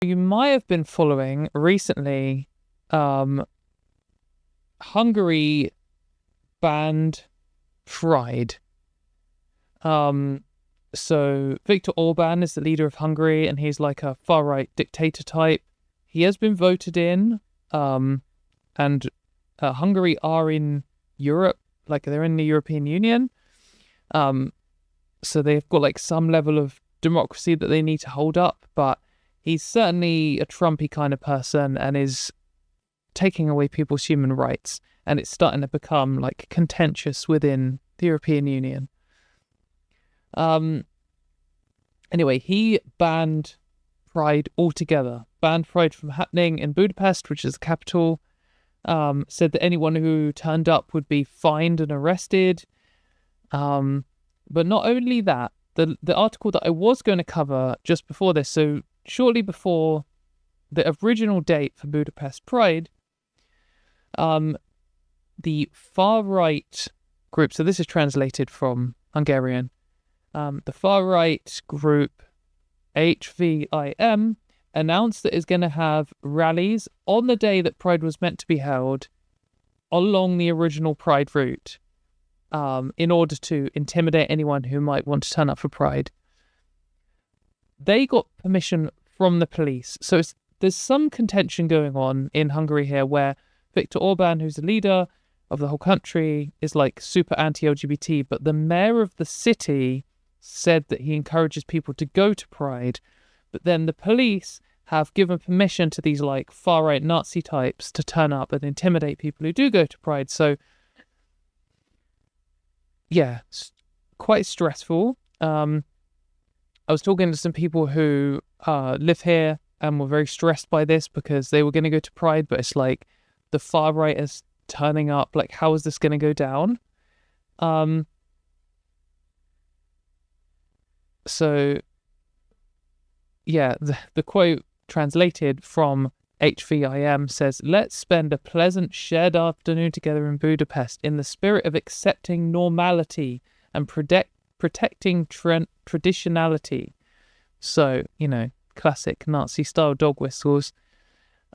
You might have been following recently, Hungary banned Pride. So Viktor Orban is the leader of Hungary, and he's like a far-right dictator type. He has been voted in, and Hungary are in Europe, like they're in the European Union. So they've got like some level of democracy that they need to hold up, but he's certainly a Trumpy kind of person and is taking away people's human rights, and it's starting to become like contentious within the European Union. Anyway, he banned Pride altogether, banned Pride from happening in Budapest, which is the capital, said that anyone who turned up would be fined and arrested. But not only that, the article that I was going to cover just before this, so shortly before the original date for Budapest Pride, the far-right group, so this is translated from Hungarian, the far-right group HVIM announced that it's going to have rallies on the day that Pride was meant to be held along the original Pride route, in order to intimidate anyone who might want to turn up for Pride. They got permission from the police. So there's some contention going on in Hungary here where Viktor Orban, who's the leader of the whole country, is like super anti-LGBT, but the mayor of the city said that he encourages people to go to Pride. But then the police have given permission to these like far-right Nazi types to turn up and intimidate people who do go to Pride. So yeah, quite stressful. I was talking to some people who live here and were very stressed by this because they were going to go to Pride, but it's like the far right is turning up. Like, how is this going to go down? So, yeah, the quote translated from HVIM says, "Let's spend a pleasant shared afternoon together in Budapest in the spirit of accepting normality and protecting traditionality." So, you know, classic Nazi-style dog whistles.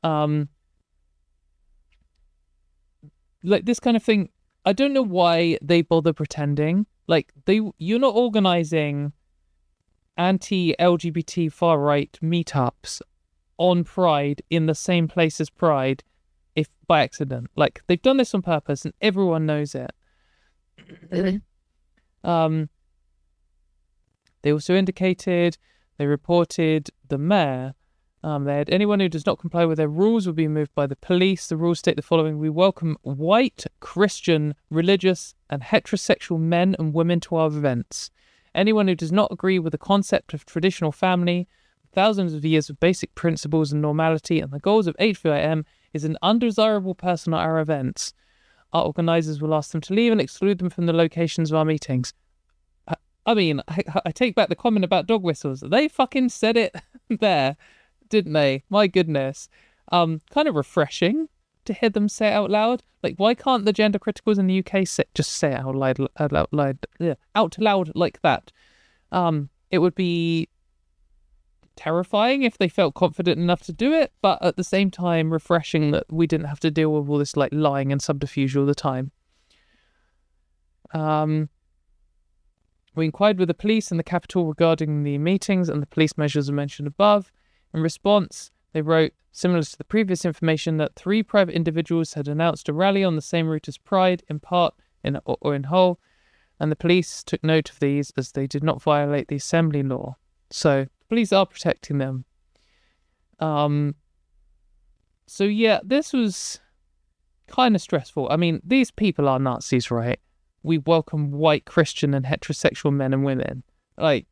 Like this kind of thing, I don't know why they bother pretending. Like, you're not organising anti-LGBT far-right meetups on Pride in the same place as Pride if by accident. Like, they've done this on purpose and everyone knows it. They also indicated, they reported the mayor, they had anyone who does not comply with their rules will be moved by the police. The rules state the following: we welcome white, Christian, religious and heterosexual men and women to our events. Anyone who does not agree with the concept of traditional family, thousands of years of basic principles and normality and the goals of HVIM is an undesirable person at our events. Our organisers will ask them to leave and exclude them from the locations of our meetings. I mean, I take back the comment about dog whistles. They fucking said it there, didn't they? My goodness. Kind of refreshing to hear them say it out loud. Like, why can't the gender criticals in the UK just say it out loud like that? It would be terrifying if they felt confident enough to do it, but at the same time refreshing that we didn't have to deal with all this like lying and subterfuge all the time. We inquired with the police in the capital regarding the meetings and the police measures mentioned above. In response, they wrote, similar to the previous information, that 3 private individuals had announced a rally on the same route as Pride, in part or in whole, and the police took note of these as they did not violate the assembly law. So the police are protecting them. So yeah, this was kind of stressful. I mean, these people are Nazis, right? We welcome white, Christian and heterosexual men and women. Like,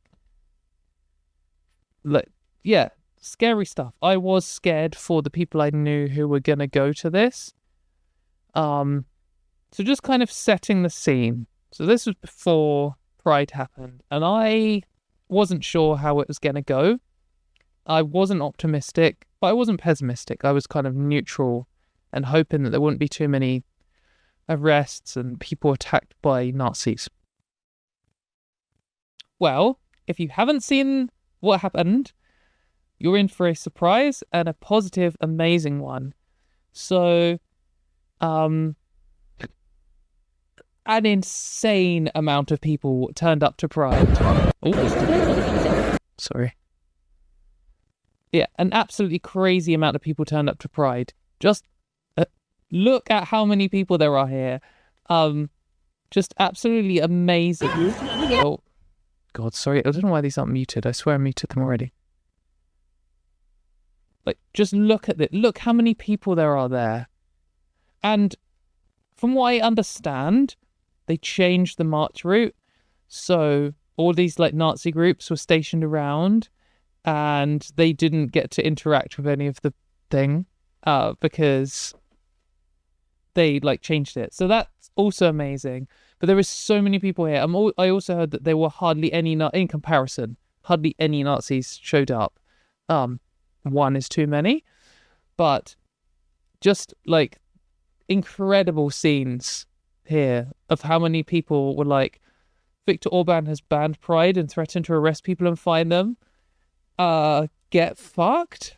yeah, scary stuff. I was scared for the people I knew who were going to go to this. So just kind of setting the scene. So this was before Pride happened, and I wasn't sure how it was going to go. I wasn't optimistic, but I wasn't pessimistic. I was kind of neutral and hoping that there wouldn't be too many arrests and people attacked by Nazis. Well, if you haven't seen what happened, you're in for a surprise and a positive, amazing one. So, an insane amount of people turned up to Pride. Oh, sorry. Yeah, an absolutely crazy amount of people turned up to Pride. Just look at how many people there are here. Just absolutely amazing. Oh, God, sorry. I don't know why these aren't muted. I swear I muted them already. Like, just look at it. Look how many people there are there. And from what I understand, they changed the march route. So all these like Nazi groups were stationed around and they didn't get to interact with any of the thing because they like changed it. So that's also amazing. But there is so many people here. I also heard that there were hardly any, in comparison, hardly any Nazis showed up. One is too many. But just like incredible scenes here of how many people were like, Viktor Orban has banned Pride and threatened to arrest people and fine them. Get fucked.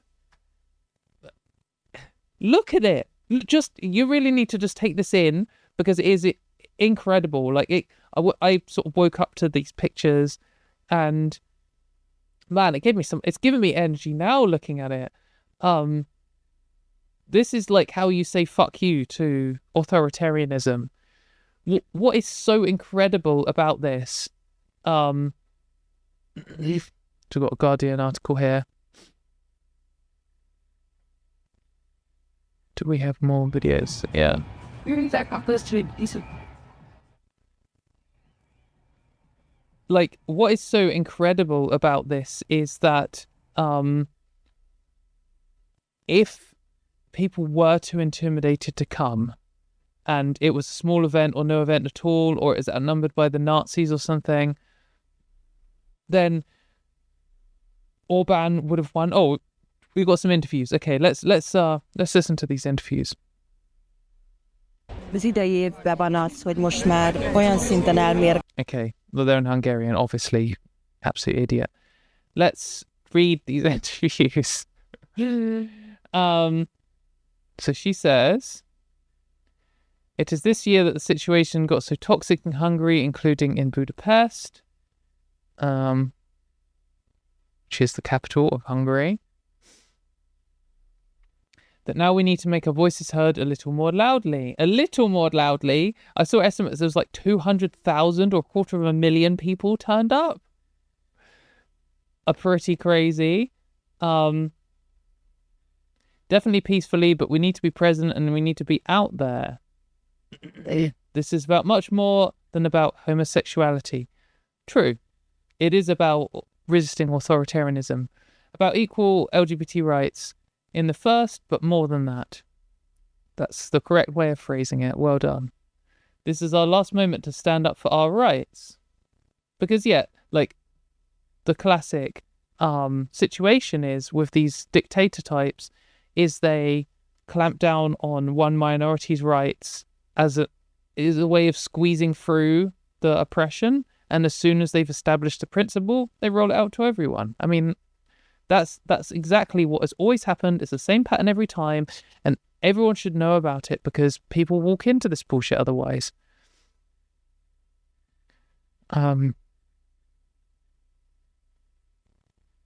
Look at it. You really need to just take this in because it is incredible. Like I sort of woke up to these pictures and man, it's giving me energy now looking at it. This is like how you say fuck you to authoritarianism. What is so incredible about this? We've got a Guardian article here. Do we have more videos? Yeah. Like, what is so incredible about this is that if people were too intimidated to come and it was a small event or no event at all, or is outnumbered by the Nazis or something, then Orbán would have won. Oh, we've got some interviews. Okay, let's listen to these interviews. Okay, well, they're in Hungarian, obviously. Absolute idiot. Let's read these interviews. So she says, it is this year that the situation got so toxic in Hungary, including in Budapest, which is the capital of Hungary, that now we need to make our voices heard a little more loudly. A little more loudly. I saw estimates there was like 200,000 or 250,000 people turned up. Pretty crazy. Definitely peacefully, but we need to be present and we need to be out there. This is about much more than about homosexuality. True. It is about resisting authoritarianism, about equal LGBT rights in the first, but more than that. That's the correct way of phrasing it. Well done. This is our last moment to stand up for our rights. Because, yeah, like, the classic situation is with these dictator types is they clamp down on one minority's rights as a way of squeezing through the oppression, and as soon as they've established the principle, they roll it out to everyone. I mean, that's exactly what has always happened. It's the same pattern every time, and everyone should know about it because people walk into this bullshit otherwise. But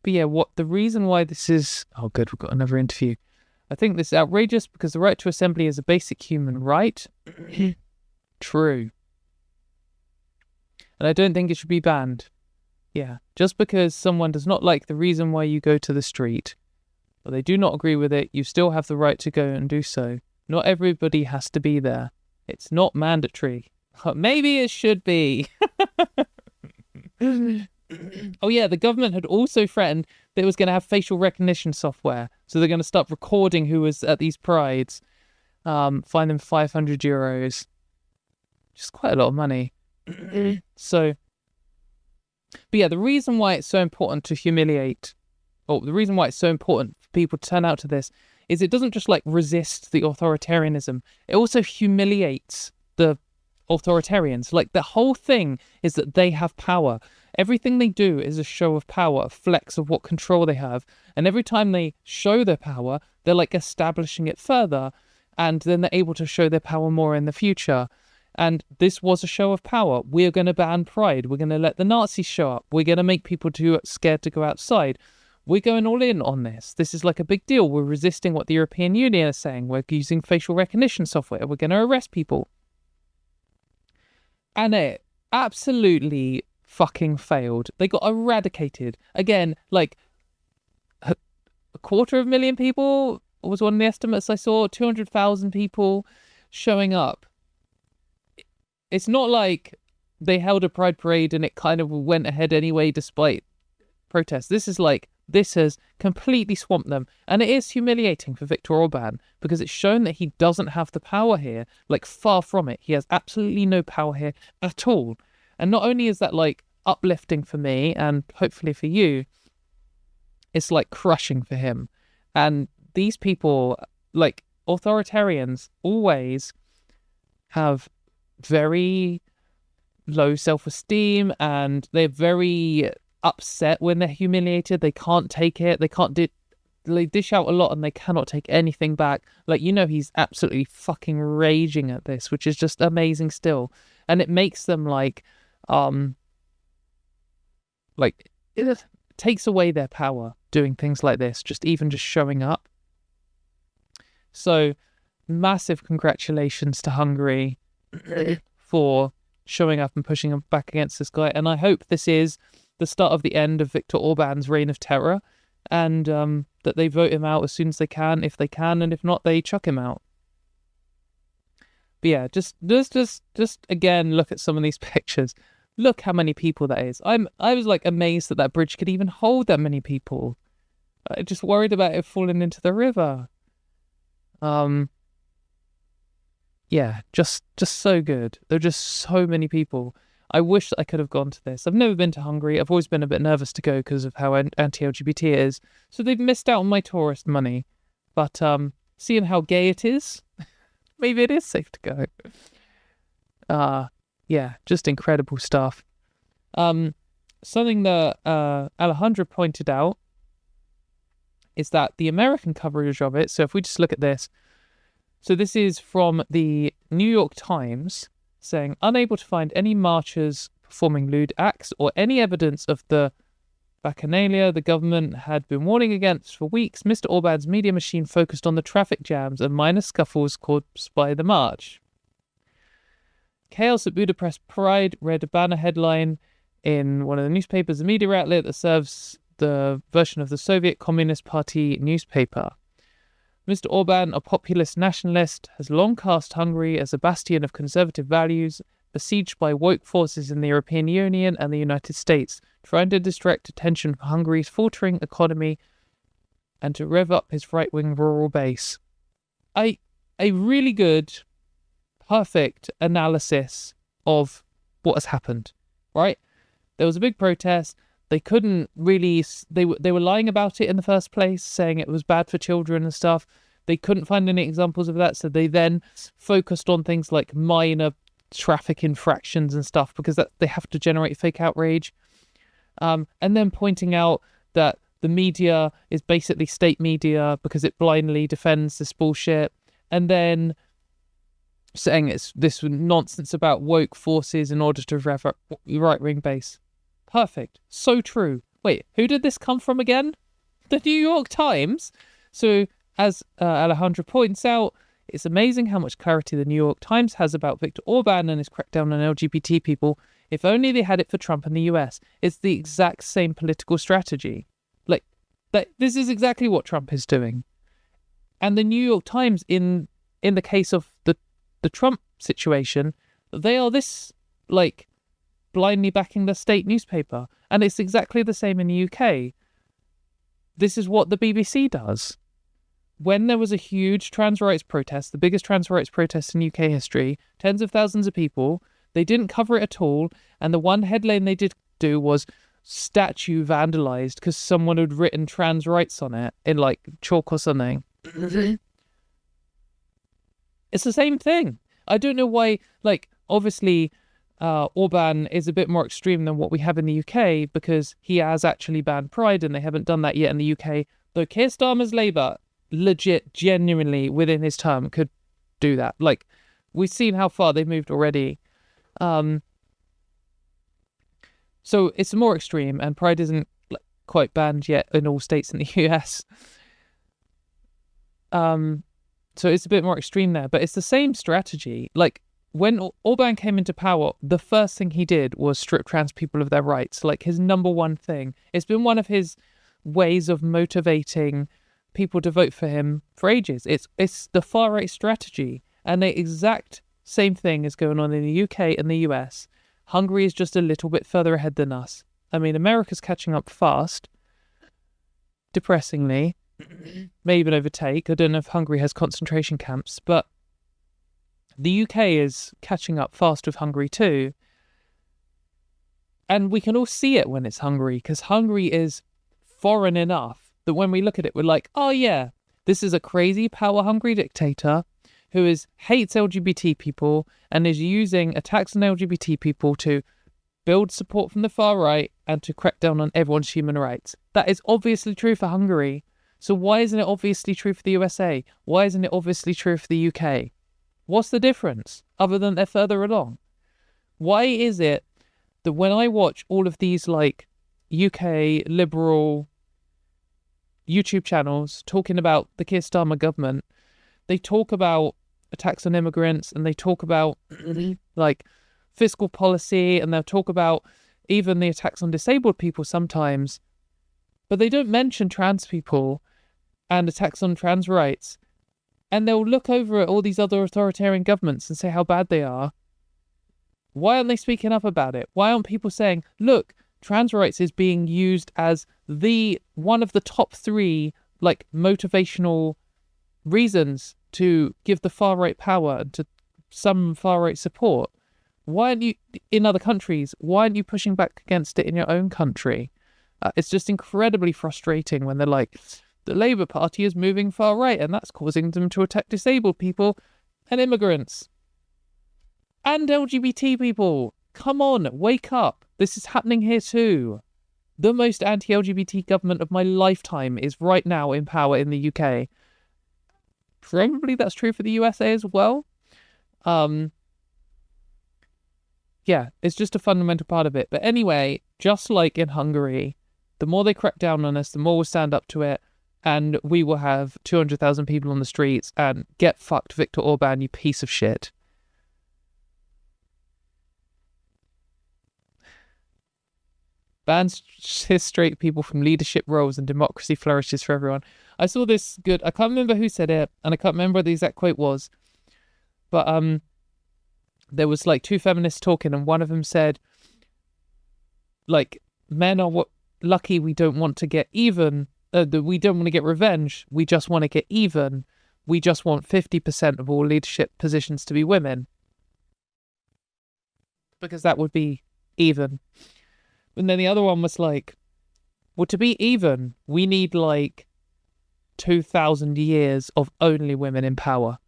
yeah, the reason why this is... Oh, good, we've got another interview. I think this is outrageous because the right to assembly is a basic human right. True. And I don't think it should be banned. Yeah, just because someone does not like the reason why you go to the street, or they do not agree with it, you still have the right to go and do so. Not everybody has to be there. It's not mandatory. Maybe it should be. Oh yeah, the government had also threatened that it was going to have facial recognition software. So they're going to start recording who was at these prides. Fine them €500. Just quite a lot of money. So, but yeah, the reason why it's so important to humiliate, or the reason why it's so important for people to turn out to this, is it doesn't just like resist the authoritarianism. It also humiliates the authoritarians. Like the whole thing is that they have power. Everything they do is a show of power, a flex of what control they have. And every time they show their power, they're like establishing it further. And then they're able to show their power more in the future. And this was a show of power. We're going to ban Pride. We're going to let the Nazis show up. We're going to make people too scared to go outside. We're going all in on this. This is like a big deal. We're resisting what the European Union is saying. We're using facial recognition software. We're going to arrest people. And it absolutely fucking failed. They got eradicated. Again, like a 250,000 people was one of the estimates I saw. 200,000 people showing up. It's not like they held a pride parade and it kind of went ahead anyway despite protests. This has completely swamped them. And it is humiliating for Viktor Orban because it's shown that he doesn't have the power here. Like, far from it. He has absolutely no power here at all. And not only is that like uplifting for me and hopefully for you, it's like crushing for him. And these people, like authoritarians, always have very low self-esteem and they're very upset when they're humiliated. They can't take it. They dish out a lot and they cannot take anything back. Like, he's absolutely fucking raging at this, which is just amazing still. And it makes them it takes away their power doing things like this, just showing up. So massive congratulations to Hungary for showing up and pushing back against this guy. And I hope this is the start of the end of Viktor Orban's reign of terror, and that they vote him out as soon as they can, if they can, and if not, they chuck him out. But yeah, just again, look at some of these pictures. Look how many people that is. I was like amazed that bridge could even hold that many people. I just worried about it falling into the river. Yeah, just so good. There are just so many people. I wish that I could have gone to this. I've never been to Hungary. I've always been a bit nervous to go because of how anti-LGBT it is. So they've missed out on my tourist money. But seeing how gay it is, maybe it is safe to go. Yeah, just incredible stuff. Something that Alejandra pointed out is that the American coverage of it, so if we just look at this, so this is from the New York Times, saying, unable to find any marchers performing lewd acts or any evidence of the bacchanalia the government had been warning against for weeks, Mr. Orban's media machine focused on the traffic jams and minor scuffles caused by the march. Chaos at Budapest Pride read a banner headline in one of the newspapers, a media outlet that serves the version of the Soviet Communist Party newspaper. Mr. Orban, a populist nationalist, has long cast Hungary as a bastion of conservative values, besieged by woke forces in the European Union and the United States, trying to distract attention from Hungary's faltering economy and to rev up his right-wing rural base. A really good, perfect analysis of what has happened, right? There was a big protest. They couldn't really, they were lying about it in the first place, saying it was bad for children and stuff. They couldn't find any examples of that, so they then focused on things like minor traffic infractions and stuff because they have to generate fake outrage. And then pointing out that the media is basically state media because it blindly defends this bullshit. And then saying it's this nonsense about woke forces in order to rev up right-wing base. Perfect. So true. Wait, who did this come from again? The New York Times? So, as Alejandra points out, it's amazing how much clarity the New York Times has about Viktor Orban and his crackdown on LGBT people. If only they had it for Trump and the US. It's the exact same political strategy. Like, this is exactly what Trump is doing. And the New York Times, in the case of the Trump situation, they are this, like, blindly backing the state newspaper. And it's exactly the same in the UK. This is what the BBC does. When there was a huge trans rights protest, the biggest trans rights protest in UK history, tens of thousands of people, they didn't cover it at all. And the one headline they did do was statue vandalized because someone had written trans rights on it in like chalk or something. It's the same thing. I don't know why, like, obviously, Orbán is a bit more extreme than what we have in the UK, because he has actually banned Pride, and they haven't done that yet in the UK. Though Keir Starmer's Labour, legit, genuinely, within his term, could do that. Like, we've seen how far they've moved already. So it's more extreme, and Pride isn't quite banned yet in all states in the US. So it's a bit more extreme there, but it's the same strategy. Like, when Orbán came into power, the first thing he did was strip trans people of their rights. Like, his number one thing. It's been one of his ways of motivating people to vote for him for ages. It's the far right strategy, and the exact same thing is going on in the UK and the US. Hungary is just a little bit further ahead than us. I mean, America's catching up fast, depressingly, may even overtake. I don't know if Hungary has concentration camps, but the UK is catching up fast with Hungary too. And we can all see it when it's Hungary, because Hungary is foreign enough that when we look at it, we're like, oh yeah, this is a crazy power-hungry dictator who hates LGBT people and is using attacks on LGBT people to build support from the far right and to crack down on everyone's human rights. That is obviously true for Hungary. So why isn't it obviously true for the USA? Why isn't it obviously true for the UK? What's the difference, other than they're further along? Why is it that when I watch all of these, like, UK liberal YouTube channels talking about the Keir Starmer government, they talk about attacks on immigrants, and they talk about, like, fiscal policy, and they'll talk about even the attacks on disabled people sometimes, but they don't mention trans people and attacks on trans rights. And they'll look over at all these other authoritarian governments and say how bad they are. Why aren't they speaking up about it? Why aren't people saying, look, trans rights is being used as one of the top 3, like, motivational reasons to give the far right power and to some far right support? Why aren't you, in other countries, why aren't you pushing back against it in your own country? It's just incredibly frustrating when they're like, the Labour Party is moving far right, and that's causing them to attack disabled people and immigrants. And LGBT people. Come on, wake up. This is happening here too. The most anti-LGBT government of my lifetime is right now in power in the UK. Probably that's true for the USA as well. Yeah, it's just a fundamental part of it. But anyway, just like in Hungary, the more they crack down on us, the more we'll stand up to it. And we will have 200,000 people on the streets, and get fucked, Viktor Orban, you piece of shit. Bans straight people from leadership roles and democracy flourishes for everyone. I saw this good, I can't remember who said it, and I can't remember what the exact quote was, but there was like 2 feminists talking, and one of them said, like, men are lucky we don't want to get even. We don't want to get revenge. We just want to get even. We just want 50% of all leadership positions to be women, because that would be even. And then the other one was like, well, to be even, we need like 2,000 years of only women in power.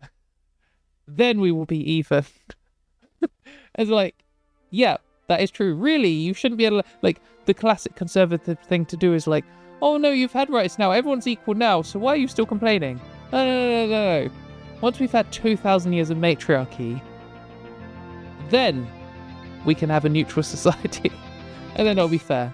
Then we will be even. It's like, yeah, that is true. Really, you shouldn't be able to, like, the classic conservative thing to do is like, oh no, you've had rights now, everyone's equal now, so why are you still complaining? No. Once we've had 2,000 years of matriarchy, then we can have a neutral society, and then it'll be fair.